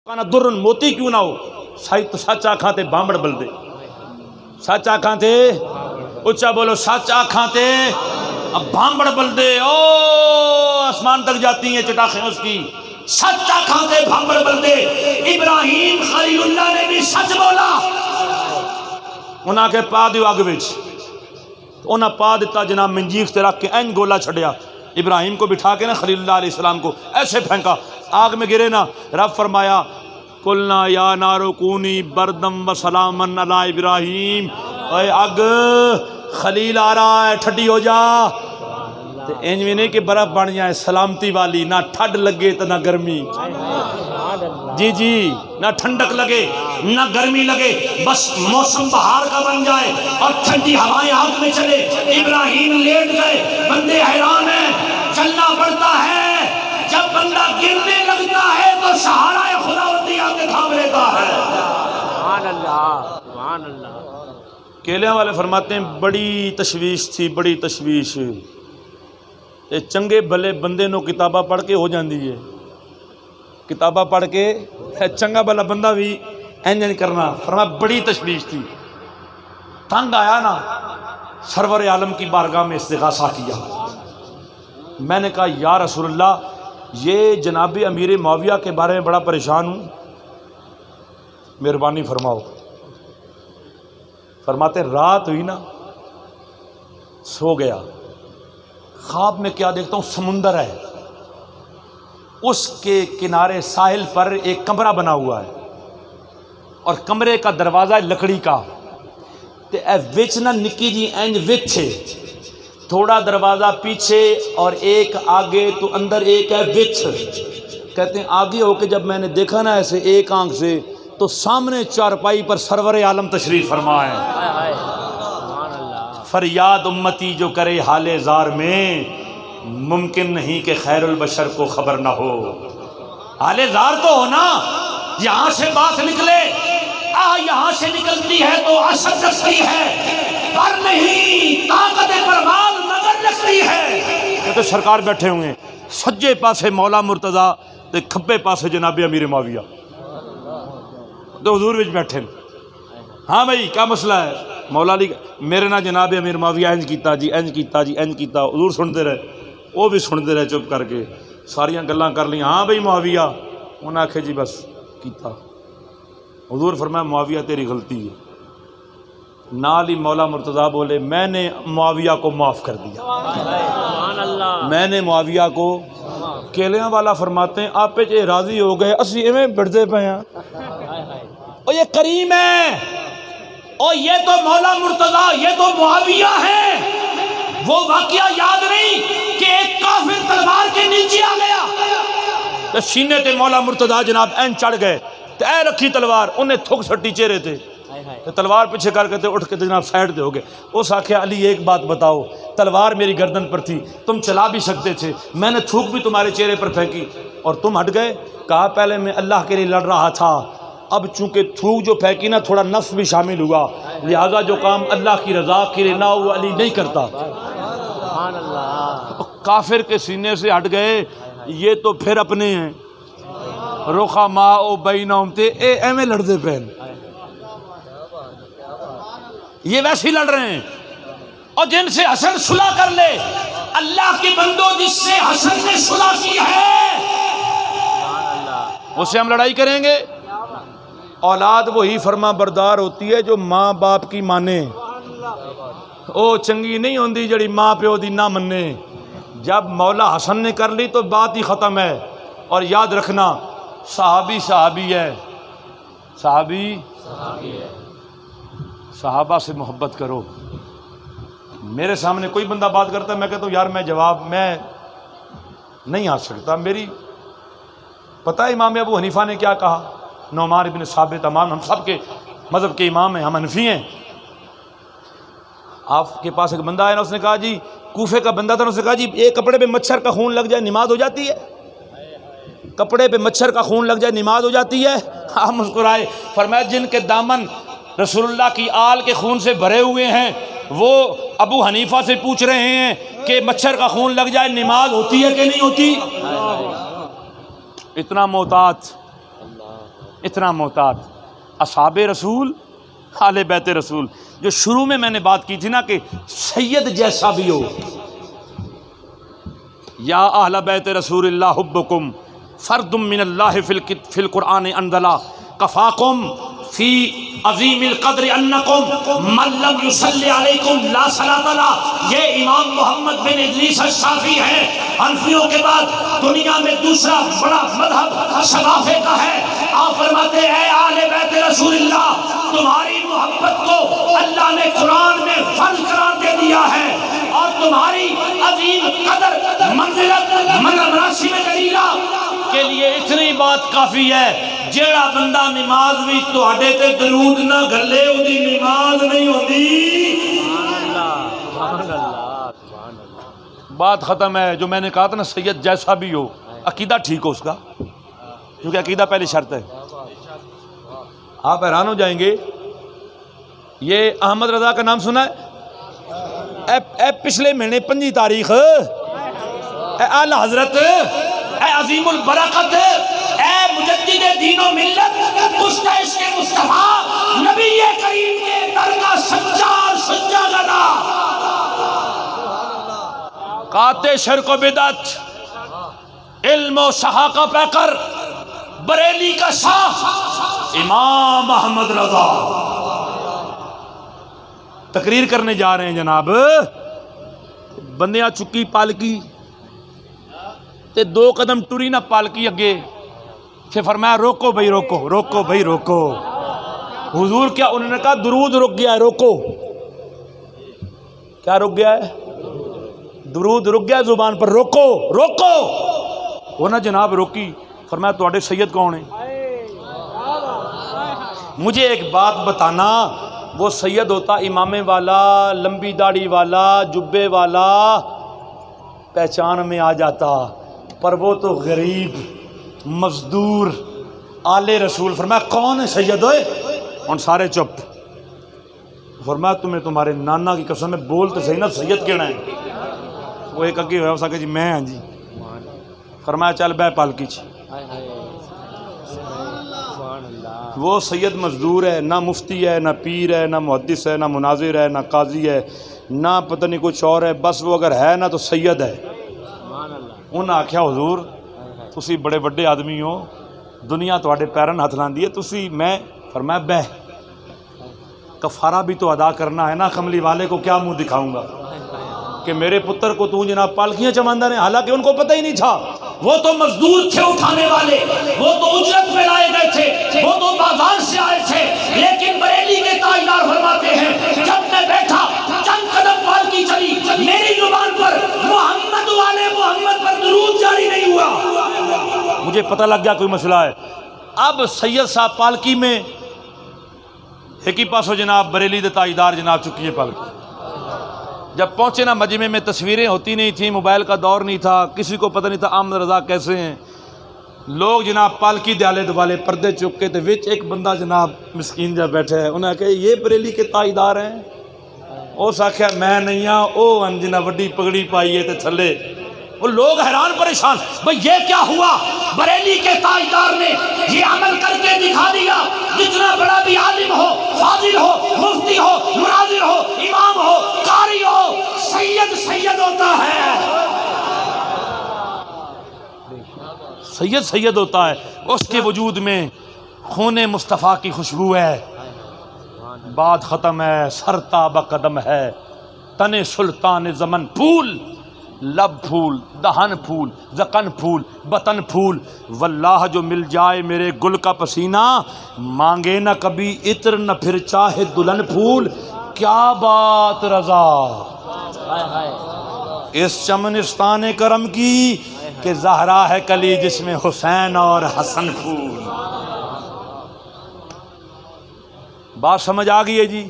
दुर्रन मोती क्यों ना हो, सच आखां ते बांबड़ बलदे, सच आखां ते उच्चा बोलो, सच आखां ते बांबड़ बलदे। ओ आसमान तक जाती हैं चटाखें उसकी, सच आखां ते बांबड़ बलदे। इब्राहिम खलीलुल्लाह ने भी सच बोला। उन्हें के पा दियो अग विच, उन्हें पा दिता जनाब मंजीख से रख के इंज गोला छड़िया। इब्राहिम को बिठा के ना खलीलुल्लाह अलैहिस्सलाम को ऐसे फेंका, आग में गिरे ना। रब फरमाया कुलना या नारो कूनी बरदम व सलामन अला इब्राहिम, ओए आग खलील आ रहा है ठंडी हो जा। तो इंज भी नहीं कि बर्फ बन जाए, सलामती वाली, ना ठंड लगे तो ना गर्मी, जी जी, ना ठंडक लगे ना गर्मी लगे, बस मौसम बहार का बन जाए और ठंडी हवाएं आग में चले। इब्राहिम लेट गए, बंदे हैरान हैं, चलना पड़ता है। जब बंदा गिरने लगता है तो सहारा खुदावंदी आके थाम लेता है। सुभान अल्लाह, सुभान अल्लाह। केलियां वाले फरमाते हैं बड़ी तशवीश थी, बड़ी तशवीश। ये चंगे भले बंदे नो किताबा पढ़ के हो जाती है, किताबा पढ़ के चंगा भला बंदा भी इंज करना। फरमा बड़ी तशवीश थी, तंग आया ना, सरवर आलम की बारगाह में इस्तिगासा किया। मैंने कहा या रसूलल्लाह, ये जनाब अमीर मुआविया के बारे में बड़ा परेशान हूँ, मेहरबानी फरमाओ। फरमाते रात हुई ना, सो गया, ख्वाब में क्या देखता हूँ, समुंदर है, उसके किनारे साहिल पर एक कमरा बना हुआ है और कमरे का दरवाज़ा है लकड़ी का। तो ए विच ना निक्की जी इंज विच है, थोड़ा दरवाज़ा पीछे और एक आगे, तो अंदर एक है विच। कहते हैं आगे होके जब मैंने देखा ना ऐसे एक आंख से, तो सामने चारपाई पर सरवर आलम तशरीफ फरमा है। फरियाद उम्मती जो करे हाले जार में, मुमकिन नहीं कि खैरुल बशर को खबर ना हो। हाले जार तो हो ना, यहाँ से बात निकले, यहाँ से निकलती है तो असर सकती है, पर नहीं ताकत परवाज़ नजर लगती है। तो सरकार बैठे हुए, सज्जे पासे मौला मुर्तज़ा, ते खब्बे पासे जनाब अमीर मुआविया, तो हुजूर विच बैठे। हाँ भाई क्या मसला है? मौला अली मेरे ना जनाब अमीर मुआविया इंज कीता जी, इंज कीता जी, इंज कीता। हुजूर सुनते रहे, वो भी सुनते रहे चुप करके, सारियां गल्लां कर ली। हाँ भाई मुआविया, उन्हें आखे जी बस कीता। हुजूर फरमाया मुआविया तेरी गलती है। नाल ही मौला मुर्तज़ा बोले मैंने मुआविया को माफ़ कर दिया, मैंने मुआविया को। केलियां वाला फरमाते हैं आप पे राज़ी हो गए, असी इवें बढ़ते पे हैं। और ये करीम है, और ये तो मौला मुर्तज़ा, ये तो मुआविया है। वो वाक़या याद नहीं कि एक काफिर तलवार के नीचे आ गया, तो सीने ते मौला मुर्तज़ा जनाब ऐन चढ़ गए, तो ऐ रखी तलवार, उन्हें थुक सट्टी चेहरे थे, तो तलवार पीछे करके उठ के जनाब साइड पे हो गए। उस आख्या अली एक बात बताओ, तलवार मेरी गर्दन पर थी, तुम चला भी सकते थे, मैंने थूक भी तुम्हारे चेहरे पर फेंकी और तुम हट गए। कहा पहले मैं अल्लाह के लिए लड़ रहा था, अब चूंकि थूक जो फेंकी ना, थोड़ा नफ्स भी शामिल हुआ, लिहाजा जो काम अल्लाह की रज़ा के लिए ना वो अली नहीं करता। काफिर के सीने से हट गए, ये तो फिर अपने हैं, रोखा माँ ओ बैनहुम ते एवें लड़ते पैन, ये वैसे ही लड़ रहे हैं। और जिनसे हसन सुलह कर ले, अल्लाह के बंदो जिससे हसन ने सुलह की है, उससे हम लड़ाई करेंगे। औलाद वही फर्मा बरदार होती है जो माँ बाप की माने, ओ चंगी नहीं होती जड़ी माँ प्यो दी ना मन्ने। जब मौला हसन ने कर ली तो बात ही ख़त्म है। और याद रखना, सहाबी सहाबी है, सहाबी सहाबा से मोहब्बत करो। मेरे सामने कोई बंदा बात करता है, मैं कहता हूँ यार मैं जवाब मैं नहीं आ सकता, मेरी पता है इमाम अबू हनीफा ने क्या कहा, नौमान इब्न साबित तमाम, हम सब के मज़हब के इमाम हैं, हम हनफी हैं। आपके पास एक बंदा आया ना, उसने कहा जी, कूफे का बंदा था, उसने कहा जी एक कपड़े पे मच्छर का खून लग जाए नमाज हो जाती है? कपड़े पे मच्छर का खून लग जाए नमाज हो जाती है? आप मुस्कुराए। फरमाया जिनके दामन रसूलुल्लाह की आल के खून से भरे हुए हैं, वो अबू हनीफा से पूछ रहे हैं कि मच्छर का खून लग जाए नमाज होती है कि नहीं होती? इतना मोहतात इतना मोहतात। असहाबे रसूल, आले बैत रसूल, जो शुरू में मैंने बात की थी ना कि सैयद जैसा भी हो। या अहल बैत रसूलिल्लाह हुब्बुकुम फर्दुम मिनल्लाहि फिल कुरआन अंदला कफाकुम फी अज़ीमिल क़द्र अन्नकुम मन लम युसल्ली अलैकुम ला सलात ला। ये इमाम मोहम्मद बिन इदरीस अश-शाफ़ी है, हनफियों के बाद दुनिया में दूसरा बड़ा मजहब शगाफे का है। आप फरमाते हैं आले बैत रसूलिल्लाह, तुम्हारी मोहब्बत को अल्लाह ने कुरान में फर्ज करार दे दिया है और तुम्हारी अजीम कदर मंजिलत मनासिब दलीला के लिए इतनी बात काफ़ी है। जेड़ा बंदा नमाज भी तुहाडे ते दरूद ना गले उदी नमाज नहीं होती। बात ख़त्म है। जो मैंने कहा था ना सैयद जैसा भी हो, अकीदा ठीक हो उसका, क्योंकि अकीदा पहली शर्त है। आप हैरान हो जाएंगे, ये अहमद रजा का नाम सुना है? ए पिछले महीने 5 तारीख आला हजरत अजीमुल बरकत मुजद्दिद दीनो मिल्लत मुस्तफा नबी करीम के दर का सच्चा सच्चा गदा काते शिर्क बिदअत इल्म शहा का पैकर बरेली का शाह इमाम अहमद रजा तकरीर करने जा रहे हैं जनाब। बंदियां चुकी पालकी ते 2 कदम टुरी ना पालकी अगे, फिर फरमाया रोको भाई रोको, रोको भाई रोको। हुजूर क्या उन्होंने कहा दुरूद रुक गया है, रोको। क्या रुक गया है? दुरूद रुक गया जुबान पर, रोको रोको। वो ना जनाब रोकी, फरमाया तुम्हारे सैयद कौन है? मुझे एक बात बताना, वो सैयद होता इमामे वाला, लंबी दाढ़ी वाला, जुब्बे वाला, पहचान में आ जाता, पर वो तो गरीब मजदूर आले रसूल। फरमाया कौन है सैयद? होए उन सारे चुप। फरमाया तुम्हें तुम्हारे नाना की कसम में बोल तो सही ना, सैयद कहना है। वो एक अगे हो सके जी मैं हाँ जी। फरमाया चल बह पालकी च। वो सैयद मजदूर है, ना मुफ्ती है, ना पीर है, ना मुहद्दिस है, ना मुनाजिर है, ना काजी है, ना पता नहीं कुछ और है, बस वो अगर है ना तो सैयद है। उन्हें आख्या हुजूर तुसी बड़े वड्डे आदमी हो, दुनिया तुहाडे पैरन हथ लांदी है, तुसी मैं। फरमाया बह, कफारा भी तो अदा करना है ना, कमली वाले को क्या मुंह दिखाऊंगा कि मेरे पुत्र को तू जनाब पालकियां चमांदा ने, हालांकि उनको पता ही नहीं था। वो तो मजदूर थे उठाने वाले, वो तो उजरत पे लाए गए थे, वो तो बाजार से आए थे। लेकिन बरेली के ताजदार फरमाते हैं जब मैं बैठा चंद कदम पालकी चली, मेरी जुबान पर मोहम्मद वाले मोहम्मद पर दुरूद जारी नहीं हुआ। मुझे पता लग गया कोई मसला है। अब सैयद साहब पालकी में एक ही पासो जनाब बरेली के ताजदार जनाब चुकी है पालकी। जब पहुँचे ना मजमे में तस्वीरें होती नहीं थी, मोबाइल का दौर नहीं था, किसी को पता नहीं था अहमद रजा कैसे हैं। लोग जनाब पालकी दे आले दुआले पर्दे चुक के, तो विच एक बंदा जनाब मिसकीन जब बैठे है, उन्हें कहा ये बरेली के ताजदार हैं। उस आख्या मैं नहीं हाँ, ओ जिन्हें वड्डी पगड़ी पाई है तो थले। वो लोग हैरान परेशान, भाई ये क्या हुआ? बरेली के ताजदार ने ये अमल करके दिखा दिया। जितना बड़ा भी आलिम हो, फाजिल हो, मुफ्ती हो, मुनाजिर हो, इमाम हो, कारी हो, सैयद सैयद होता है। सैयद सैयद होता है, उसके वजूद में खूने मुस्तफ़ा की खुशबू है। बात ख़त्म है, सरता बकदम है, तने सुल्तान ज़मन फूल, लब फूल, दहन फूल, जकन फूल, बतन फूल। वल्लाह जो मिल जाए मेरे गुल का पसीना, मांगे न कभी इत्र न फिर चाहे दुल्हन फूल। क्या बात रजा इस चमनिस्तान करम की कि ज़हरा है कली जिसमें हुसैन और हसन फूल। बात समझ आ गई है जी?